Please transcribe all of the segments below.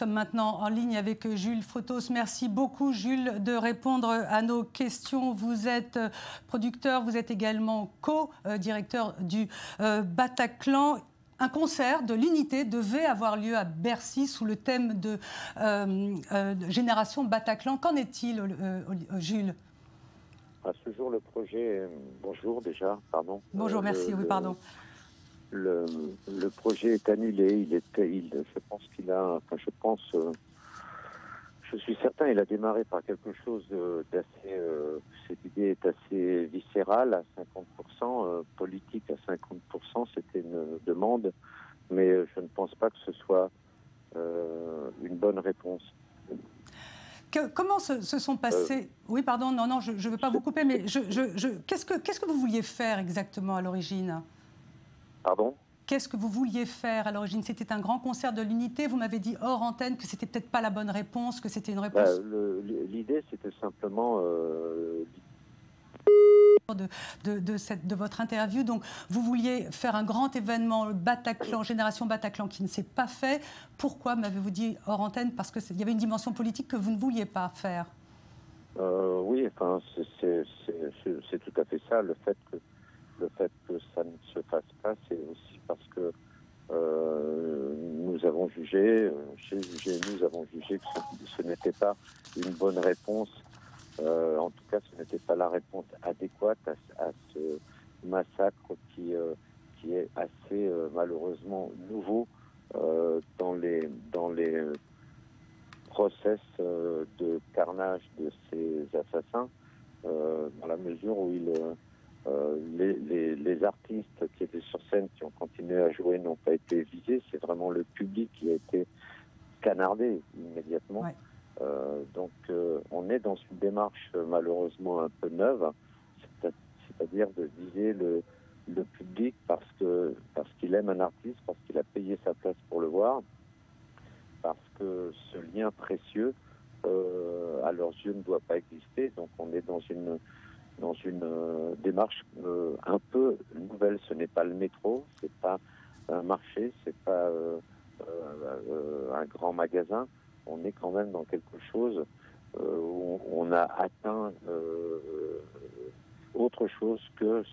sommes maintenant en ligne avec Jules Frutos. Merci beaucoup, Jules, de répondre à nos questions. Vous êtes producteur, vous êtes également co-directeur du Bataclan. Un concert de l'unité devait avoir lieu à Bercy sous le thème de Génération Bataclan. Qu'en est-il, Jules? À ce jour, le projet... Bonjour déjà, pardon. Bonjour, merci, oui, pardon. Le projet est annulé. Je pense qu'il a... Enfin, je suis certain, il a démarré par quelque chose d'assez... cette idée est assez viscérale, à 50%, politique à 50%, c'était une demande, mais je ne pense pas que ce soit une bonne réponse. Comment se sont passés... Oui, pardon, non, je ne veux pas vous couper, mais qu'est-ce que vous vouliez faire exactement à l'origine? Pardon? Qu'est-ce que vous vouliez faire à l'origine? C'était un grand concert de l'unité. Vous m'avez dit hors antenne que c'était peut-être pas la bonne réponse, que c'était une réponse... L'idée, c'était simplement... De votre interview. Donc, vous vouliez faire un grand événement, le Bataclan, Génération Bataclan, qui ne s'est pas fait. Pourquoi, m'avez-vous dit hors antenne? Parce qu'il y avait une dimension politique que vous ne vouliez pas faire. Oui, enfin, c'est tout à fait ça. Le fait que ça ne se fasse pas, c'est aussi parce que nous avons jugé, nous avons jugé que ce n'était pas une bonne réponse. En tout cas, ce n'était pas la réponse adéquate à ce massacre qui est assez malheureusement nouveau dans les process de carnage de ces assassins, dans la mesure où les artistes qui étaient sur scène, qui ont continué à jouer, n'ont pas été visés. C'est vraiment le public qui a été canardé immédiatement. Ouais. Donc on est dans une démarche malheureusement un peu neuve, c'est-à-dire de viser le public parce qu'il aime un artiste, parce qu'il a payé sa place pour le voir, parce que ce lien précieux à leurs yeux ne doit pas exister. Donc on est dans une démarche un peu nouvelle. Ce n'est pas le métro, c'est pas un marché, c'est pas un grand magasin. On est quand même dans quelque chose où on a atteint autre chose que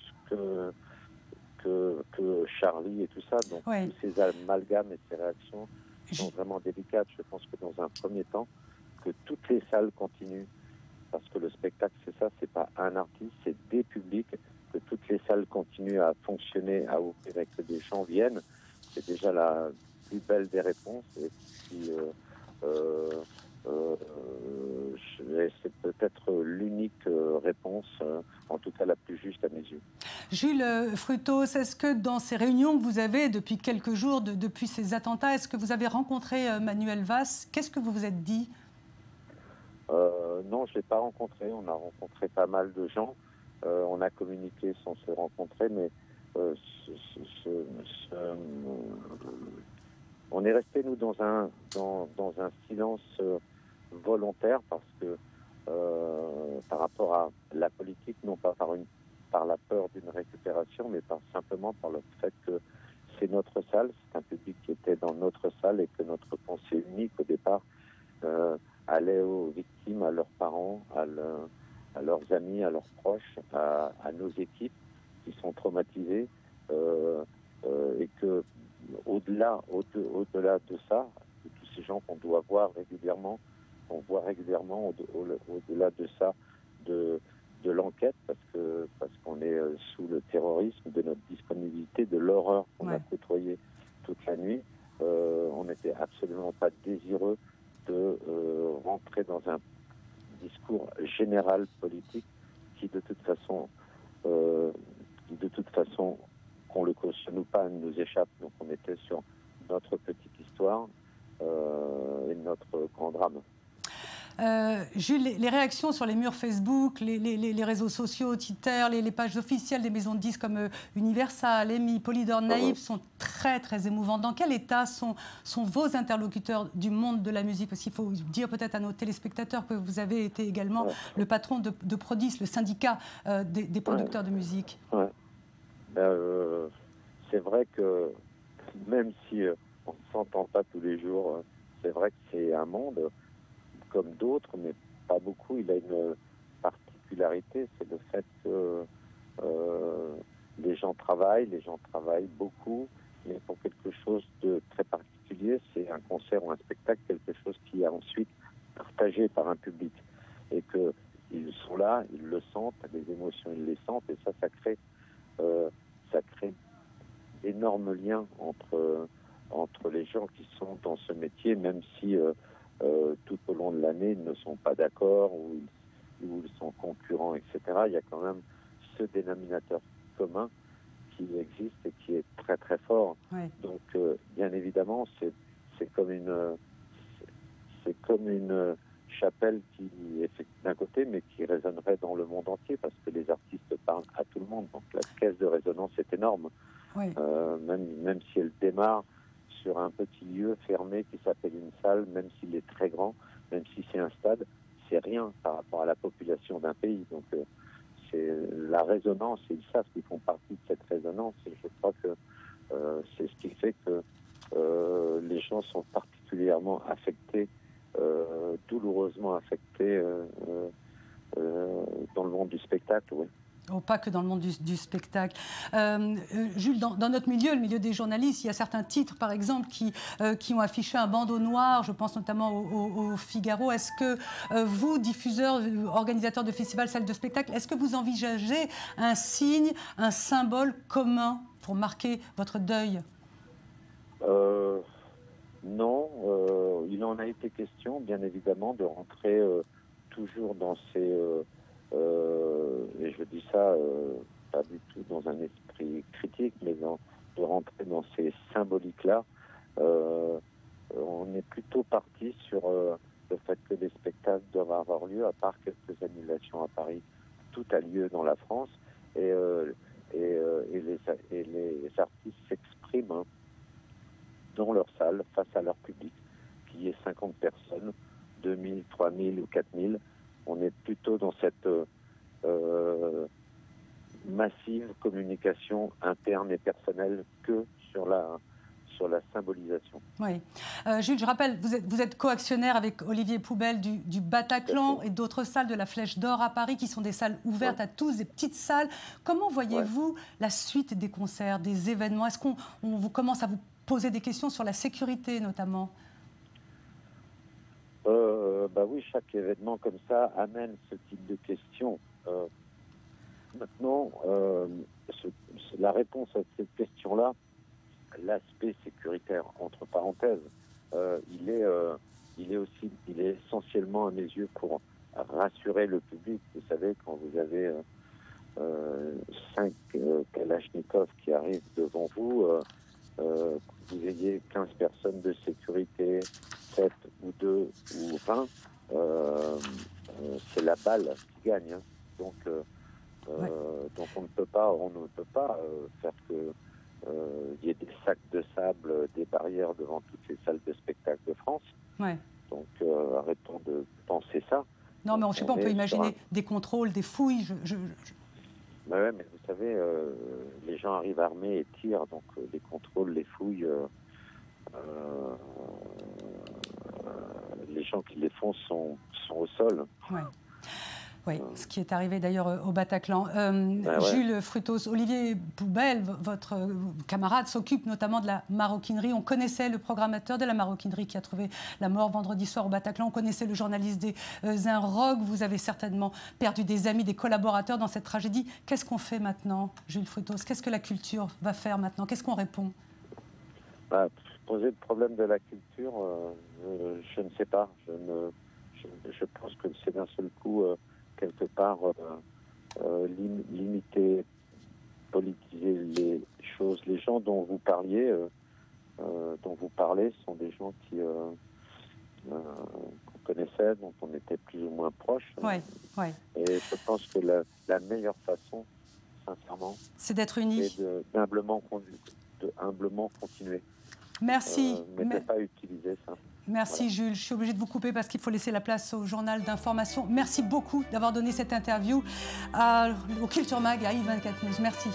Charlie et tout ça. Donc tous ces amalgames et ces réactions sont vraiment délicates. Je pense que dans un premier temps, que toutes les salles continuent. Parce que le spectacle, c'est ça, c'est pas un artiste, c'est des publics, que toutes les salles continuent à fonctionner, à ouvrir et que des gens viennent. C'est déjà la plus belle des réponses. Et puis, c'est peut-être l'unique réponse, en tout cas la plus juste à mes yeux. Jules Frutos, est-ce que dans ces réunions que vous avez depuis quelques jours, depuis ces attentats, est-ce que vous avez rencontré Manuel Valls? Qu'est-ce que vous vous êtes dit? Non, je ne l'ai pas rencontré. On a rencontré pas mal de gens. On a communiqué sans se rencontrer, mais on est resté, nous, dans un silence volontaire parce que par rapport à la politique, non pas par la peur d'une récupération, mais simplement par le fait que c'est notre salle, c'est un public qui était dans notre salle et que notre pensée unique au départ allait aux victimes, à leurs parents, à leurs amis, à leurs proches, à nos équipes qui sont traumatisées et que au-delà de ça, de tous ces gens qu'on doit voir régulièrement, au-delà de ça, de l'enquête, parce qu'on est sous le terrorisme, de notre disponibilité, de l'horreur qu'on a côtoyée toute la nuit, on n'était absolument pas désireux de rentrer dans un discours général politique qui de toute façon qu'on le cautionne ou pas nous échappe. Donc on était sur notre petite histoire et notre grand drame. Jules, les réactions sur les murs Facebook, les réseaux sociaux, Twitter, les pages officielles des maisons de disques comme Universal, EMI, Polydor, Naïf sont très très émouvantes. Dans quel état sont vos interlocuteurs du monde de la musique? Parce qu'il faut dire peut-être à nos téléspectateurs que vous avez été également le patron de Prodis, le syndicat des producteurs de musique. C'est vrai que même si on ne s'entend pas tous les jours, c'est vrai que un monde comme d'autres, mais pas beaucoup. Il a une particularité, c'est le fait que les gens travaillent beaucoup, mais pour quelque chose de très particulier, c'est un concert ou un spectacle, quelque chose qui est ensuite partagé par un public. Et qu'ils sont là, ils le sentent, les émotions, ils les sentent, et ça crée d'énormes liens entre les gens qui sont dans ce métier, même si tout au long de l'année, ils ne sont pas d'accord ou ils sont concurrents, etc. Il y a quand même ce dénominateur commun qui existe et qui est très très fort. Oui. Donc, bien évidemment, c'est comme une chapelle qui est d'un côté, mais qui résonnerait dans le monde entier, parce que les artistes parlent à tout le monde. Donc, la caisse de résonance est énorme. Oui. Même si elle démarre sur un petit lieu fermé qui s'appelle une salle, même s'il est très grand, même si c'est un stade, c'est rien par rapport à la population d'un pays. Donc, c'est la résonance, et ils savent qu'ils font partie de cette résonance, et je crois que c'est ce qui fait que les gens sont particulièrement affectés, douloureusement affectés dans le monde du spectacle, oui. Oh, pas que dans le monde du spectacle. Jules, dans notre milieu, le milieu des journalistes, il y a certains titres, par exemple, qui ont affiché un bandeau noir. Je pense notamment au Figaro. Est-ce que vous, diffuseurs, organisateurs de festivals, salles de spectacle, est-ce que vous envisagez un signe, un symbole commun pour marquer votre deuil? Non. Il en a été question, bien évidemment, de rentrer toujours dans ces... et je dis ça pas du tout dans un esprit critique, mais de rentrer dans ces symboliques-là. On est plutôt parti sur le fait que les spectacles doivent avoir lieu, à part quelques annulations à Paris. Tout a lieu dans la France, et les artistes s'expriment dans leur salle, face à leur public, qui est 50 personnes, 2000, 3000 ou 4000. On est plutôt dans cette massive communication interne et personnelle que sur la symbolisation. Oui. Jules, je rappelle, vous êtes coactionnaire avec Olivier Poubelle du Bataclan et d'autres salles de la Flèche d'Or à Paris, qui sont des salles ouvertes à tous, des petites salles. Comment voyez-vous la suite des concerts, des événements? Est-ce qu'on vous commence à vous poser des questions sur la sécurité, notamment? Oui, chaque événement comme ça amène ce type de questions. Maintenant, la réponse à cette question-là, l'aspect sécuritaire, entre parenthèses, il est essentiellement à mes yeux pour rassurer le public. Vous savez, quand vous avez 5 Kalachnikov qui arrivent devant vous, que vous ayez 15 personnes de sécurité, 7 ou 2 ou 20, c'est la balle qui gagne. Hein. Donc on ne peut pas faire que il y ait des sacs de sable, des barrières devant toutes les salles de spectacle de France. Ouais. Donc arrêtons de penser ça. Non, mais je sais pas, on peut imaginer des contrôles, des fouilles. Ouais, mais vous savez, les gens arrivent armés et tirent, donc les contrôles, les fouilles, les gens qui les font sont au sol. Ouais. Oui, ce qui est arrivé d'ailleurs au Bataclan. Jules Frutos, Olivier Poubelle, votre camarade, s'occupe notamment de la maroquinerie. On connaissait le programmateur de la maroquinerie qui a trouvé la mort vendredi soir au Bataclan. On connaissait le journaliste des Inrocks. Vous avez certainement perdu des amis, des collaborateurs dans cette tragédie. Qu'est-ce qu'on fait maintenant, Jules Frutos? Qu'est-ce que la culture va faire maintenant? Qu'est-ce qu'on répond? Poser le problème de la culture, je ne sais pas. Je pense que c'est d'un seul coup... quelque part limiter, politiser les choses. Les gens dont vous parlez sont des gens qu'on connaissait, dont on était plus ou moins proches. Ouais. Et je pense que la meilleure façon, sincèrement, c'est d'être unis. C'est d'humblement continuer. Merci. Mais pas utiliser ça. Merci voilà. Jules, je suis obligée de vous couper parce qu'il faut laisser la place au journal d'information. Merci beaucoup d'avoir donné cette interview au Culture Mag et à i24 News. Merci.